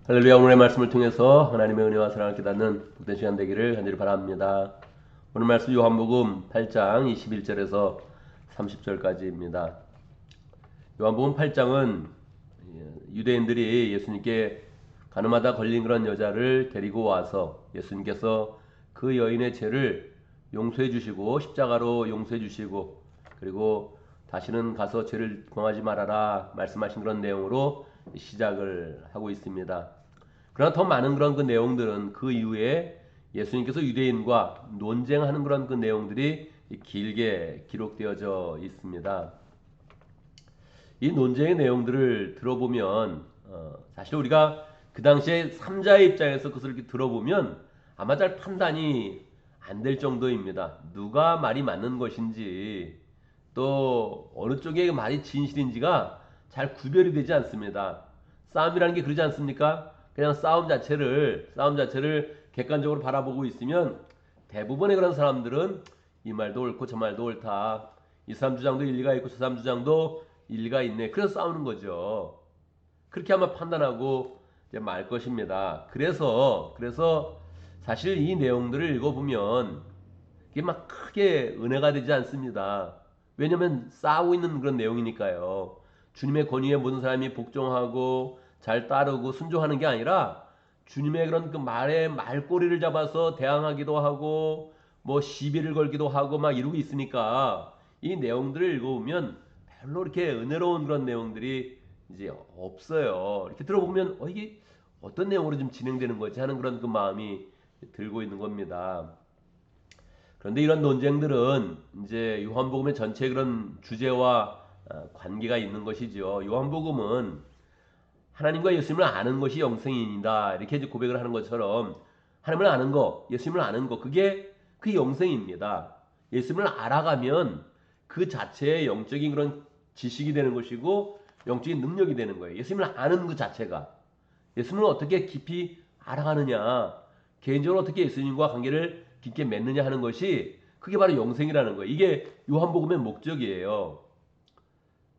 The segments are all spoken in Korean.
할렐루야. 오늘의 말씀을 통해서 하나님의 은혜와 사랑을 깨닫는 복된 시간 되기를 간절히 바랍니다. 오늘 말씀 요한복음 8장 21절에서 30절까지입니다. 요한복음 8장은 유대인들이 예수님께 가늠하다 걸린 그런 여자를 데리고 와서 예수님께서 그 여인의 죄를 용서해 주시고 십자가로 용서해 주시고 그리고 다시는 가서 죄를 범하지 말아라 말씀하신 그런 내용으로 시작을 하고 있습니다. 그러나 더 많은 그런 그 내용들은 그 이후에 예수님께서 유대인과 논쟁하는 그런 그 내용들이 길게 기록되어져 있습니다. 이 논쟁의 내용들을 들어보면 사실 우리가 그 당시에 3자의 입장에서 그것을 이렇게 들어보면 아마 잘 판단이 안 될 정도입니다. 누가 말이 맞는 것인지 또 어느 쪽의 말이 진실인지가 잘 구별이 되지 않습니다. 싸움이라는 게 그러지 않습니까? 그냥 싸움 자체를 객관적으로 바라보고 있으면 대부분의 그런 사람들은 이 말도 옳고 저 말도 옳다. 이 사람 주장도 일리가 있고 저 사람 주장도 일리가 있네. 그래서 싸우는 거죠. 그렇게 아마 판단하고 이제 말 것입니다. 그래서 사실 이 내용들을 읽어보면 이게 막 크게 은혜가 되지 않습니다. 왜냐면 싸우고 있는 그런 내용이니까요. 주님의 권위에 모든 사람이 복종하고 잘 따르고 순종하는 게 아니라 주님의 그런 그 말에 말꼬리를 잡아서 대항하기도 하고 뭐 시비를 걸기도 하고 막 이러고 있으니까 이 내용들을 읽어보면 별로 이렇게 은혜로운 그런 내용들이 이제 없어요. 이렇게 들어보면 이게 어떤 내용으로 좀 진행되는 거지 하는 그런 그 마음이 들고 있는 겁니다. 그런데 이런 논쟁들은 이제 요한복음의 전체 그런 주제와 관계가 있는 것이죠. 요한복음은 하나님과 예수님을 아는 것이 영생이다. 이렇게 이제 고백을 하는 것처럼 하나님을 아는 거, 예수님을 아는 거, 그게 영생입니다. 예수님을 알아가면 그 자체의 영적인 그런 지식이 되는 것이고 영적인 능력이 되는 거예요. 예수님을 아는 그 자체가. 예수님을 어떻게 깊이 알아가느냐, 개인적으로 어떻게 예수님과 관계를 깊게 맺느냐 하는 것이 그게 바로 영생이라는 거예요. 이게 요한복음의 목적이에요.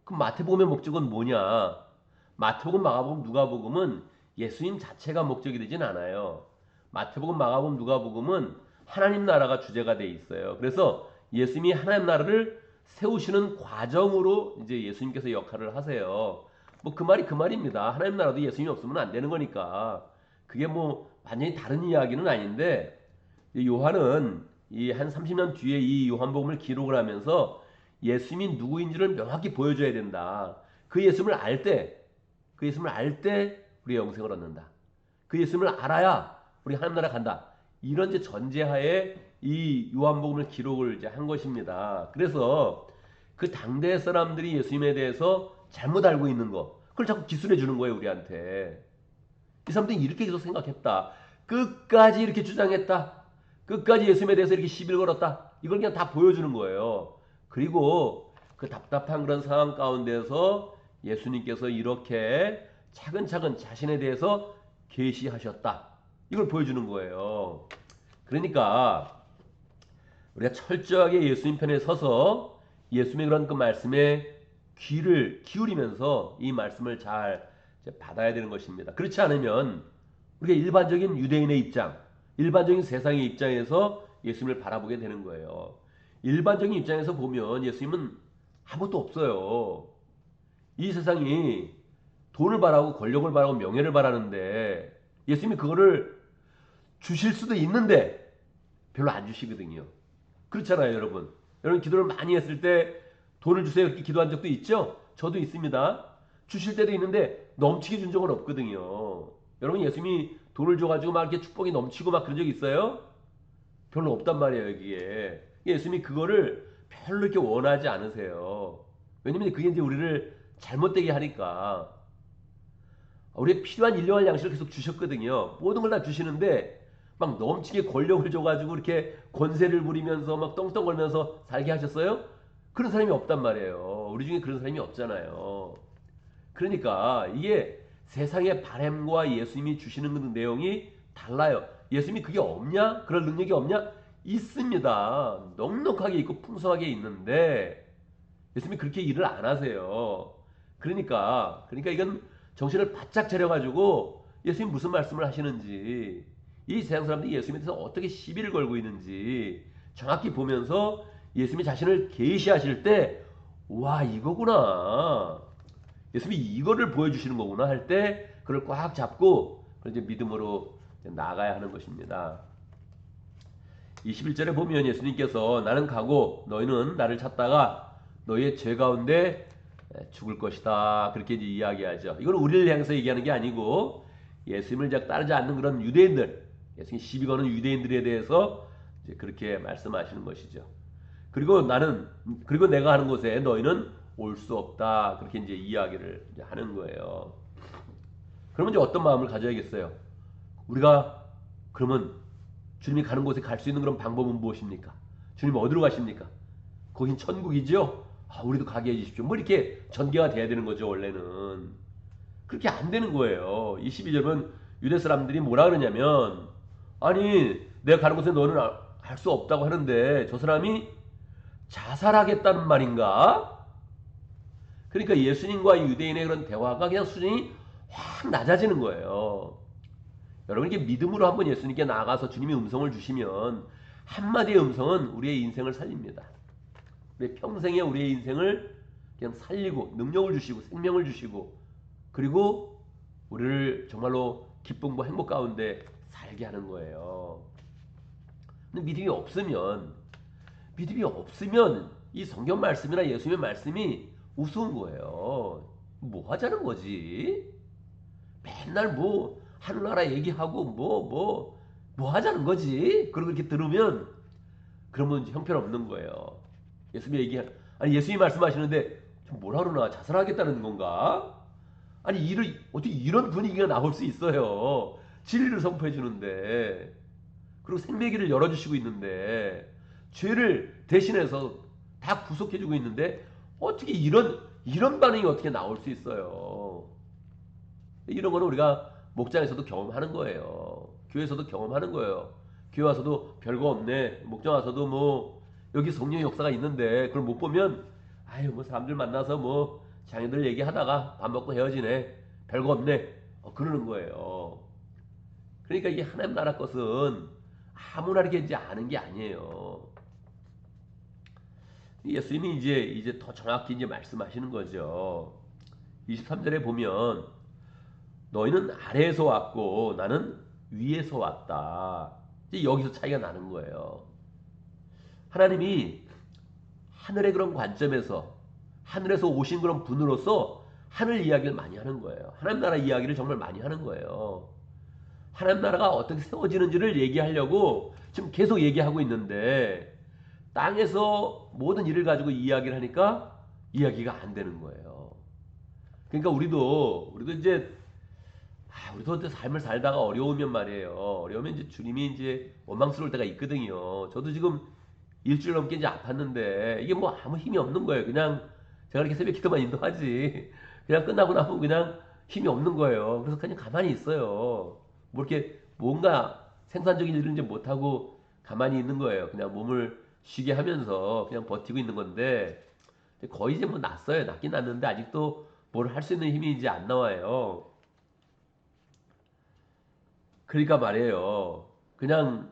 그럼 마태복음의 목적은 뭐냐? 마태복음, 마가복음, 누가복음은 예수님 자체가 목적이 되진 않아요. 마태복음, 마가복음, 누가복음은 하나님 나라가 주제가 돼 있어요. 그래서 예수님이 하나님 나라를 세우시는 과정으로 이제 예수님께서 역할을 하세요. 뭐 그 말이 그 말입니다. 하나님 나라도 예수님이 없으면 안 되는 거니까. 그게 뭐 완전히 다른 이야기는 아닌데 요한은 이 한 30년 뒤에 이 요한복음을 기록을 하면서 예수님이 누구인지를 명확히 보여줘야 된다. 그 예수님을 알 때, 그 예수님을 알 때 우리 영생을 얻는다. 그 예수님을 알아야 우리 하나님 나라 간다. 이런 이제 전제하에 이 요한복음을 기록을 이제 한 것입니다. 그래서 그 당대 사람들이 예수님에 대해서 잘못 알고 있는 거, 그걸 자꾸 기술해 주는 거예요, 우리한테. 이 사람들이 이렇게 계속 생각했다. 끝까지 이렇게 주장했다. 끝까지 예수님에 대해서 이렇게 시비를 걸었다. 이걸 그냥 다 보여주는 거예요. 그리고 그 답답한 그런 상황 가운데서 예수님께서 이렇게 차근차근 자신에 대해서 계시하셨다. 이걸 보여주는 거예요. 그러니까 우리가 철저하게 예수님 편에 서서 예수님의 그런 그 말씀에 귀를 기울이면서 이 말씀을 잘 받아야 되는 것입니다. 그렇지 않으면 우리가 일반적인 유대인의 입장, 일반적인 세상의 입장에서 예수님을 바라보게 되는 거예요. 일반적인 입장에서 보면 예수님은 아무것도 없어요. 이 세상이 돈을 바라고 권력을 바라고 명예를 바라는데 예수님이 그거를 주실 수도 있는데 별로 안 주시거든요. 그렇잖아요, 여러분. 여러분 기도를 많이 했을 때 돈을 주세요 이렇게 기도한 적도 있죠? 저도 있습니다. 주실 때도 있는데 넘치게 준 적은 없거든요. 여러분 예수님이 돈을 줘가지고 막 이렇게 축복이 넘치고 막 그런 적 있어요? 별로 없단 말이에요, 여기에. 예수님이 그거를 별로 이렇게 원하지 않으세요. 왜냐면 그게 이제 우리를 잘못되게 하니까. 우리의 필요한 일용할 양식을 계속 주셨거든요. 모든 걸 다 주시는데 막 넘치게 권력을 줘가지고 이렇게 권세를 부리면서 막 떵떵 걸면서 살게 하셨어요? 그런 사람이 없단 말이에요. 우리 중에 그런 사람이 없잖아요. 그러니까 이게 세상의 바램과 예수님이 주시는 그 내용이 달라요. 예수님이 그게 없냐? 그럴 능력이 없냐? 있습니다. 넉넉하게 있고 풍성하게 있는데 예수님이 그렇게 일을 안 하세요. 그러니까 이건 정신을 바짝 차려가지고 예수님 무슨 말씀을 하시는지, 이 세상 사람들이 예수님에 대해서 어떻게 시비를 걸고 있는지 정확히 보면서 예수님이 자신을 계시하실 때, 와, 이거구나. 예수님이 이거를 보여주시는 거구나 할 때 그걸 꽉 잡고 그걸 이제 믿음으로 나아가야 하는 것입니다. 21절에 보면 예수님께서 나는 가고 너희는 나를 찾다가 너희의 죄 가운데 죽을 것이다. 그렇게 이제 이야기하죠. 이건 우리를 향해서 얘기하는 게 아니고 예수님을 이제 따르지 않는 그런 유대인들, 예수님 시비 거는 유대인들에 대해서 이제 그렇게 말씀하시는 것이죠. 그리고 내가 하는 곳에 너희는 올 수 없다. 그렇게 이제 이야기를 이제 하는 거예요. 그러면 이제 어떤 마음을 가져야겠어요? 우리가 그러면 주님이 가는 곳에 갈 수 있는 그런 방법은 무엇입니까? 주님 어디로 가십니까? 거긴 천국이죠? 아, 우리도 가게 해주십시오. 뭐 이렇게 전개가 돼야 되는 거죠, 원래는. 그렇게 안 되는 거예요. 22절은 유대 사람들이 뭐라 그러냐면, 아니, 내가 가는 곳에 너는 갈 수 없다고 하는데 저 사람이 자살하겠다는 말인가? 그러니까 예수님과 유대인의 그런 대화가 그냥 수준이 확 낮아지는 거예요. 여러분, 이게 믿음으로 한번 예수님께 나아가서 주님이 음성을 주시면 한마디의 음성은 우리의 인생을 살립니다. 우리의 평생에 우리의 인생을 그냥 살리고 능력을 주시고 생명을 주시고 그리고 우리를 정말로 기쁨과 행복 가운데 살게 하는 거예요. 근데 믿음이 없으면 이 성경 말씀이나 예수님의 말씀이 우스운 거예요. 뭐 하자는 거지? 맨날 뭐 하늘나라 얘기하고 뭐 하자는 거지? 그리고 이렇게 들으면 그러면 형편없는 거예요. 예수님이 말씀하시는데 좀 뭐라 그러나 자살하겠다는 건가? 아니 어떻게 이런 분위기가 나올 수 있어요? 진리를 선포해 주는데 그리고 생명길을 열어주시고 있는데 죄를 대신해서 다 구속해 주고 있는데 어떻게 이런 반응이 어떻게 나올 수 있어요? 이런 거는 우리가 목장에서도 경험하는 거예요. 교회에서도 경험하는 거예요. 교회 와서도 별거 없네. 목장 와서도 뭐 여기 성령의 역사가 있는데 그걸 못 보면 아유 뭐 사람들 만나서 뭐 장애들 얘기하다가 밥 먹고 헤어지네. 별거 없네. 그러는 거예요. 그러니까 이게 하나님 나라 것은 아무나 이렇게 이제 아는 게 아니에요. 예수님이 이제 더 정확히 이제 말씀하시는 거죠. 23절에 보면 너희는 아래에서 왔고 나는 위에서 왔다. 이제 여기서 차이가 나는 거예요. 하나님이 하늘의 그런 관점에서 하늘에서 오신 그런 분으로서 하늘 이야기를 많이 하는 거예요. 하나님 나라 이야기를 정말 많이 하는 거예요. 하나님 나라가 어떻게 세워지는지를 얘기하려고 지금 계속 얘기하고 있는데 땅에서 모든 일을 가지고 이야기를 하니까 이야기가 안 되는 거예요. 그러니까 우리도 삶을 살다가 어려우면 말이에요. 어려우면 이제 주님이 이제 원망스러울 때가 있거든요. 저도 지금 일주일 넘게 이제 아팠는데 이게 뭐 아무 힘이 없는 거예요. 그냥 제가 이렇게 새벽 기도만 인도하지. 그냥 끝나고 나면 그냥 힘이 없는 거예요. 그래서 그냥 가만히 있어요. 뭐 이렇게 뭔가 생산적인 일을 이제 못하고 가만히 있는 거예요. 그냥 몸을 쉬게 하면서 그냥 버티고 있는 건데 거의 이제 뭐 났어요. 낫긴 났는데 아직도 뭘 할 수 있는 힘이 이제 안 나와요. 그러니까 말이에요. 그냥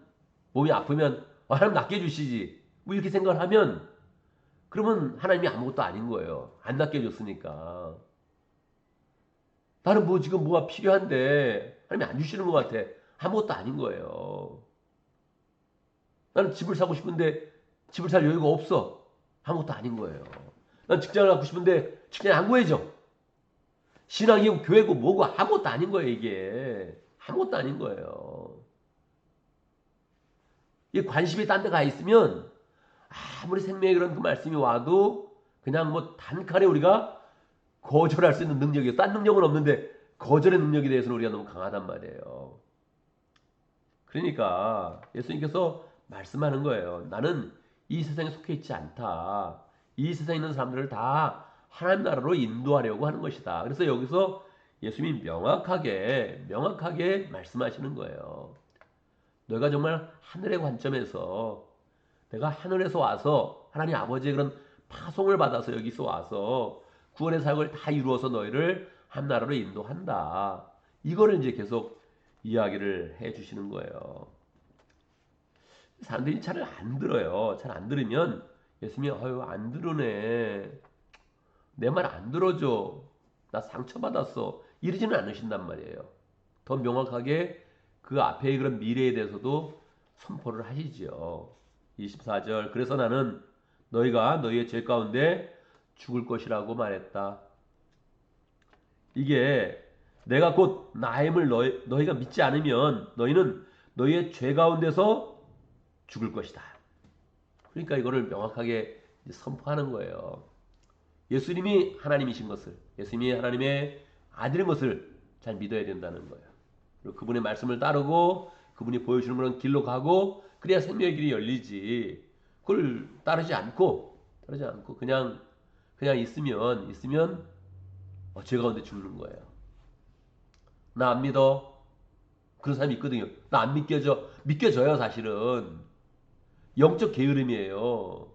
몸이 아프면 하나님 낫게 해주시지. 뭐 이렇게 생각을 하면 그러면 하나님이 아무것도 아닌 거예요. 안 낫게 해줬으니까. 나는 뭐 지금 뭐가 필요한데 하나님이 안 주시는 것 같아. 아무것도 아닌 거예요. 나는 집을 사고 싶은데 집을 살 여유가 없어. 아무것도 아닌 거예요. 난 직장을 갖고 싶은데 직장이 안 구해져. 신앙이고 교회고 뭐고 아무것도 아닌 거예요, 이게. 아무것도 아닌 거예요. 이 관심이 딴 데 가 있으면 아무리 생명의 그런 그 말씀이 와도 그냥 뭐 단칼에 우리가 거절할 수 있는 능력이 딴 능력은 없는데 거절의 능력에 대해서는 우리가 너무 강하단 말이에요. 그러니까 예수님께서 말씀하는 거예요. 나는 이 세상에 속해 있지 않다. 이 세상에 있는 사람들을 다 하나님 나라로 인도하려고 하는 것이다. 그래서 여기서 예수님이 명확하게 말씀하시는 거예요. 너가 정말 하늘의 관점에서 내가 하늘에서 와서 하나님 아버지의 그런 파송을 받아서 여기서 와서 구원의 사역을 다 이루어서 너희를 하나님 나라로 인도한다. 이거를 이제 계속 이야기를 해 주시는 거예요. 사람들이 잘 안 들어요. 잘 안 들으면 예수님이 아유 안 들으네. 내 말 안 들어줘. 나 상처받았어. 이러지는 않으신단 말이에요. 더 명확하게 그 앞에 그런 미래에 대해서도 선포를 하시지요. 24절. 그래서 나는 너희가 너희의 죄 가운데 죽을 것이라고 말했다. 이게 내가 곧 나임을 너희가 믿지 않으면 너희는 너희의 죄 가운데서 죽을 것이다. 그러니까 이거를 명확하게 선포하는 거예요. 예수님이 하나님이신 것을, 예수님이 하나님의 아들인 것을 잘 믿어야 된다는 거예요. 그리고 그분의 말씀을 따르고 그분이 보여주는 그런 길로 가고 그래야 생명의 길이 열리지. 그걸 따르지 않고 그냥 있으면 죄 가운데 죽는 거예요. 나 안 믿어. 그런 사람이 있거든요. 나 안 믿겨져요 사실은. 영적 게으름이에요.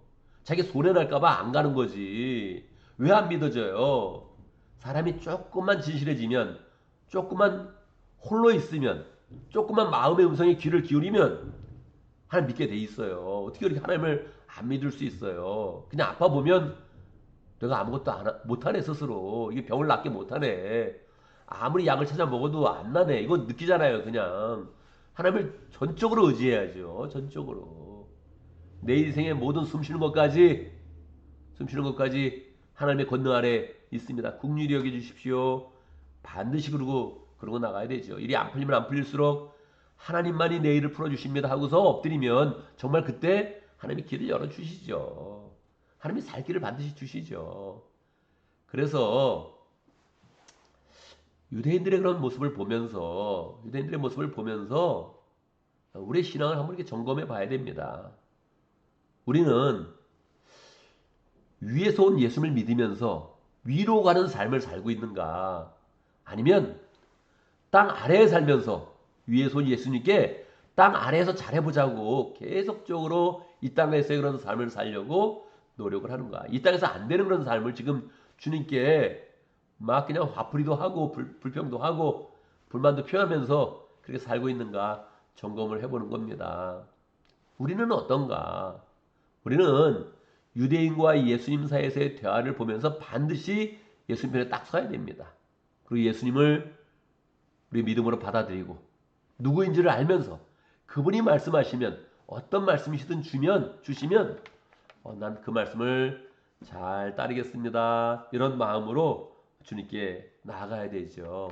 자기 손해 날까봐 안 가는 거지. 왜 안 믿어져요? 사람이 조금만 진실해지면, 조금만 홀로 있으면, 조금만 마음의 음성에 귀를 기울이면 하나님 믿게 돼 있어요. 어떻게 그렇게 하나님을 안 믿을 수 있어요? 그냥 아파 보면 내가 아무것도 못하네 스스로. 이게 병을 낫게 못하네. 아무리 약을 찾아 먹어도 안 나네. 이거 느끼잖아요 그냥. 하나님을 전적으로 의지해야죠. 전적으로. 내 인생의 모든 숨쉬는 것까지 하나님의 권능 아래 있습니다. 긍휼히 여겨 주십시오. 반드시 그러고 나가야 되죠. 일이 안 풀리면 안 풀릴수록 하나님만이 내 일을 풀어주십니다 하고서 엎드리면 정말 그때 하나님이 길을 열어주시죠. 하나님이 살 길을 반드시 주시죠. 그래서 유대인들의 그런 모습을 보면서 우리의 신앙을 한번 이렇게 점검해 봐야 됩니다. 우리는 위에서 온 예수님을 믿으면서 위로 가는 삶을 살고 있는가? 아니면 땅 아래에 살면서 위에서 온 예수님께 땅 아래에서 잘해보자고 계속적으로 이 땅에서의 그런 삶을 살려고 노력을 하는가? 이 땅에서 안 되는 그런 삶을 지금 주님께 막 그냥 화풀이도 하고 불평도 하고 불만도 표하면서 그렇게 살고 있는가 점검을 해보는 겁니다. 우리는 어떤가? 우리는 유대인과 예수님 사이에서의 대화를 보면서 반드시 예수님 편에 딱 서야 됩니다. 그리고 예수님을 우리 믿음으로 받아들이고 누구인지를 알면서 그분이 말씀하시면 어떤 말씀이시든 주시면 난 그 말씀을 잘 따르겠습니다. 이런 마음으로 주님께 나아가야 되죠.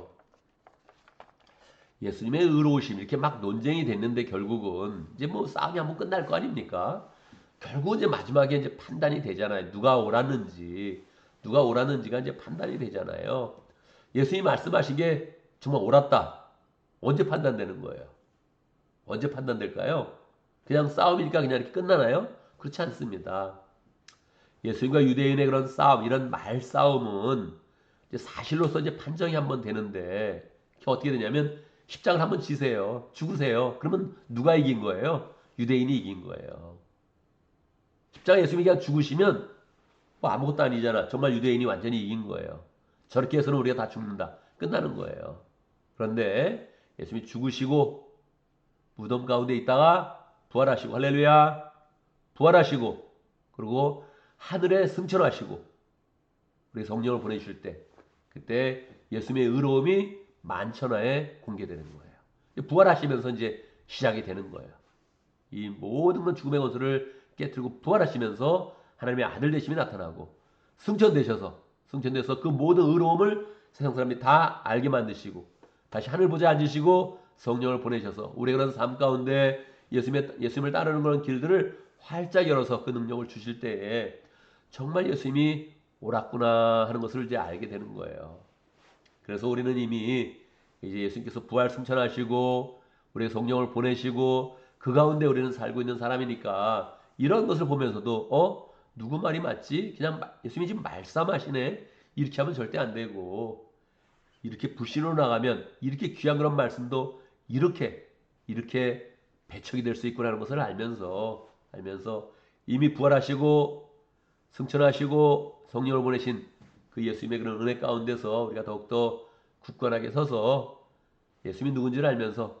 예수님의 의로우심 이렇게 막 논쟁이 됐는데 결국은 이제 뭐 싸움이 한번 끝날 거 아닙니까? 결국 이제 마지막에 이제 판단이 되잖아요. 누가 옳았는지가 이제 판단이 되잖아요. 예수님이 말씀하신 게 정말 옳았다. 언제 판단되는 거예요? 언제 판단될까요? 그냥 싸움이니까 그냥 이렇게 끝나나요? 그렇지 않습니다. 예수님과 유대인의 그런 싸움, 이런 말싸움은 이제 사실로서 이제 판정이 한번 되는데 어떻게 되냐면 십자가를 한번 지세요. 죽으세요. 그러면 누가 이긴 거예요? 유대인이 이긴 거예요. 십자가 예수님이 그냥 죽으시면 뭐 아무것도 아니잖아. 정말 유대인이 완전히 이긴 거예요. 저렇게 해서는 우리가 다 죽는다. 끝나는 거예요. 그런데 예수님이 죽으시고 무덤 가운데 있다가 부활하시고 할렐루야 부활하시고 그리고 하늘에 승천하시고 우리 성령을 보내주실 때 그때 예수님의 의로움이 만천하에 공개되는 거예요. 부활하시면서 이제 시작이 되는 거예요. 이 모든 죽음의 권세를 깨뜨리고 부활하시면서 하나님의 아들 되심이 나타나고 승천돼서 그 모든 의로움을 세상 사람들이 다 알게 만드시고 다시 하늘 보좌에 앉으시고 성령을 보내셔서 우리의 그런 삶 가운데 예수님을 따르는 그런 길들을 활짝 열어서 그 능력을 주실 때에 정말 예수님이 옳았구나 하는 것을 이제 알게 되는 거예요. 그래서 우리는 이미 이제 예수님께서 부활 승천하시고 우리의 성령을 보내시고 그 가운데 우리는 살고 있는 사람이니까 이런 것을 보면서도 누구 말이 맞지? 그냥 예수님이 지금 말씀하시네. 이렇게 하면 절대 안 되고 이렇게 불신으로 나가면 이렇게 귀한 그런 말씀도 이렇게 배척이 될 수 있구나라는 것을 알면서 이미 부활하시고 승천하시고 성령을 보내신 그 예수님의 그런 은혜 가운데서 우리가 더욱더 굳건하게 서서 예수님이 누군지를 알면서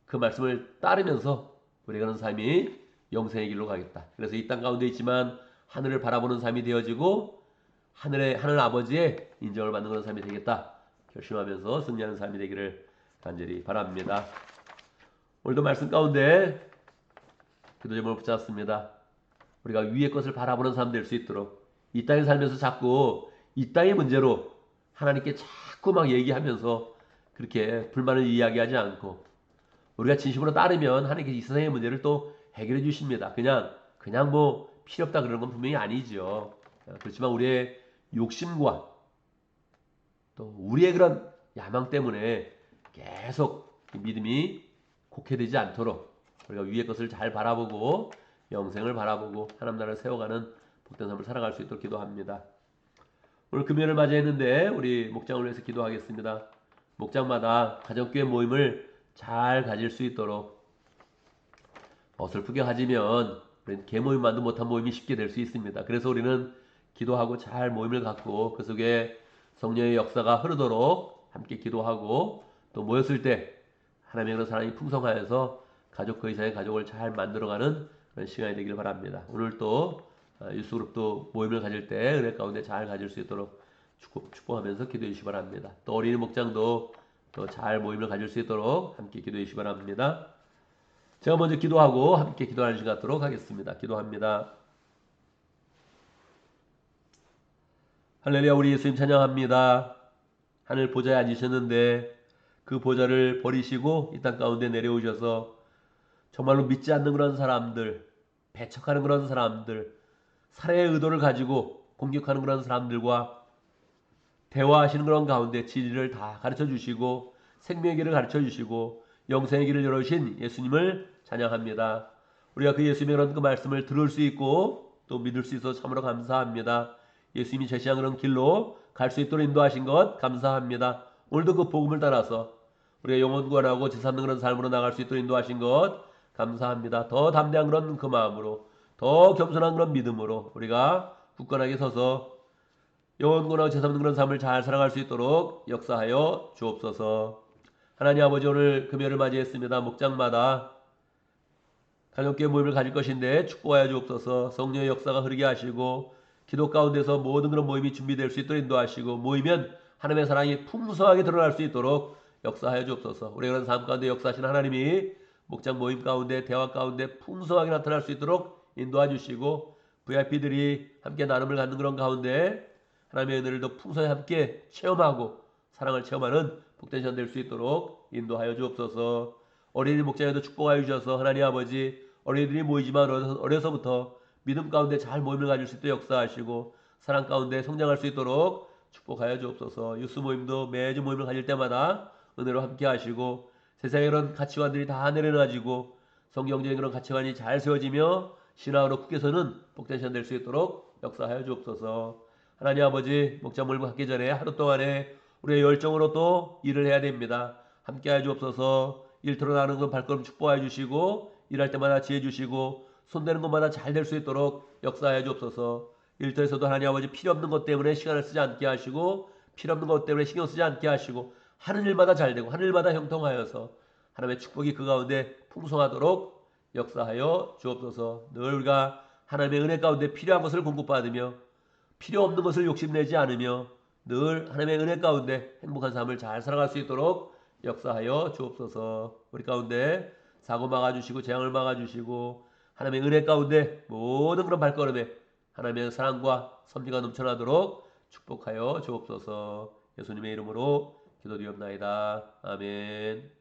그 말씀을 따르면서 우리가 하는 삶이 영생의 길로 가겠다. 그래서 이 땅 가운데 있지만 하늘을 바라보는 삶이 되어지고 하늘 아버지의 인정을 받는 그런 삶이 되겠다. 결심하면서 승리하는 삶이 되기를 간절히 바랍니다. 오늘도 말씀 가운데 기도 제목을 붙잡습니다. 우리가 위의 것을 바라보는 사람 될 수 있도록 이 땅에 살면서 자꾸 이 땅의 문제로 하나님께 자꾸 막 얘기하면서 그렇게 불만을 이야기하지 않고 우리가 진심으로 따르면 하나님께서 이 세상의 문제를 또 해결해 주십니다. 그냥 뭐 필요 없다 그러는 건 분명히 아니죠. 그렇지만 우리의 욕심과 또 우리의 그런 야망 때문에 계속 믿음이 곡해되지 않도록 우리가 위의 것을 잘 바라보고 영생을 바라보고 하나님 나라를 세워가는 복된 삶을 살아갈 수 있도록 기도합니다. 오늘 금요일을 맞이했는데 우리 목장을 위해서 기도하겠습니다. 목장마다 가정교회 모임을 잘 가질 수 있도록 어설프게 가지면 우리는 개모임만도 못한 모임이 쉽게 될 수 있습니다. 그래서 우리는 기도하고 잘 모임을 갖고 그 속에 성령의 역사가 흐르도록 함께 기도하고 또 모였을 때 하나님의 그런 사랑이 풍성하여서 가족 그 이상의 가족을 잘 만들어가는 그런 시간이 되기를 바랍니다. 오늘 또 유스그룹도 모임을 가질 때 은혜 가운데 잘 가질 수 있도록 축복하면서 기도해 주시기 바랍니다. 또 어린이 목장도 또 잘 모임을 가질 수 있도록 함께 기도해 주시기 바랍니다. 제가 먼저 기도하고 함께 기도하는 시간 갖도록 하겠습니다. 기도합니다. 할렐루야. 우리 예수님 찬양합니다. 하늘 보좌에 앉으셨는데 그 보좌를 버리시고 이 땅 가운데 내려오셔서 정말로 믿지 않는 그런 사람들, 배척하는 그런 사람들, 살해의 의도를 가지고 공격하는 그런 사람들과 대화하시는 그런 가운데 진리를 다 가르쳐 주시고 생명의 길을 가르쳐 주시고 영생의 길을 열어주신 예수님을 찬양합니다. 우리가 그 예수님의 그런 그 말씀을 들을 수 있고 또 믿을 수 있어서 참으로 감사합니다. 예수님이 제시한 그런 길로 갈 수 있도록 인도하신 것 감사합니다. 오늘도 그 복음을 따라서 우리가 영혼 구원하고 제삼는 그런 삶으로 나갈 수 있도록 인도하신 것 감사합니다. 더 담대한 그런 그 마음으로 더 겸손한 그런 믿음으로 우리가 굳건하게 서서 영혼 구원하고 제삼는 그런 삶을 잘 살아갈 수 있도록 역사하여 주옵소서. 하나님 아버지, 오늘 금요일을 맞이했습니다. 목장마다 가족교회 모임을 가질 것인데 축복하여 주옵소서. 성령의 역사가 흐르게 하시고 기도 가운데서 모든 그런 모임이 준비될 수 있도록 인도하시고 모이면 하나님의 사랑이 풍성하게 드러날 수 있도록 역사하여 주옵소서. 우리가 그런 삶 가운데 역사하신 하나님이 목장 모임 가운데 대화 가운데 풍성하게 나타날 수 있도록 인도해 주시고 VIP들이 함께 나눔을 갖는 그런 가운데 하나님의 은혜를 더 풍성히 함께 체험하고 사랑을 체험하는 복된 시간 될 수 있도록 인도하여 주옵소서. 어린이 목장에도 축복하여 주셔서 하나님 아버지 어린이들이 모이지만 어려서부터 믿음 가운데 잘 모임을 가질 수 있도록 역사하시고 사랑 가운데 성장할 수 있도록 축복하여 주옵소서. 유스 모임도 매주 모임을 가질 때마다 은혜로 함께 하시고 세상의 그런 가치관들이 다 내려놔지고 성경적인 그런 가치관이 잘 세워지며 신앙으로 굳게 서는 복된 시간 될 수 있도록 역사하여 주옵소서. 하나님 아버지 목장 모임을 갖기 전에 하루 동안에 우리의 열정으로 또 일을 해야 됩니다. 함께 하여 주옵소서. 일터로 나가는 건 발걸음 축복하여 주시고 일할 때마다 지혜 주시고 손대는 것마다 잘 될 수 있도록 역사하여 주옵소서. 일터에서도 하나님 아버지 필요 없는 것 때문에 시간을 쓰지 않게 하시고 필요 없는 것 때문에 신경 쓰지 않게 하시고 하는 일마다 잘 되고 하는 일마다 형통하여서 하나님의 축복이 그 가운데 풍성하도록 역사하여 주옵소서. 늘 우리가 하나님의 은혜 가운데 필요한 것을 공급받으며 필요 없는 것을 욕심내지 않으며 늘 하나님의 은혜 가운데 행복한 삶을 잘 살아갈 수 있도록 역사하여 주옵소서. 우리 가운데 사고 막아주시고 재앙을 막아주시고 하나님의 은혜 가운데 모든 그런 발걸음에 하나님의 사랑과 섭리가 넘쳐나도록 축복하여 주옵소서. 예수님의 이름으로 기도드리옵나이다. 아멘.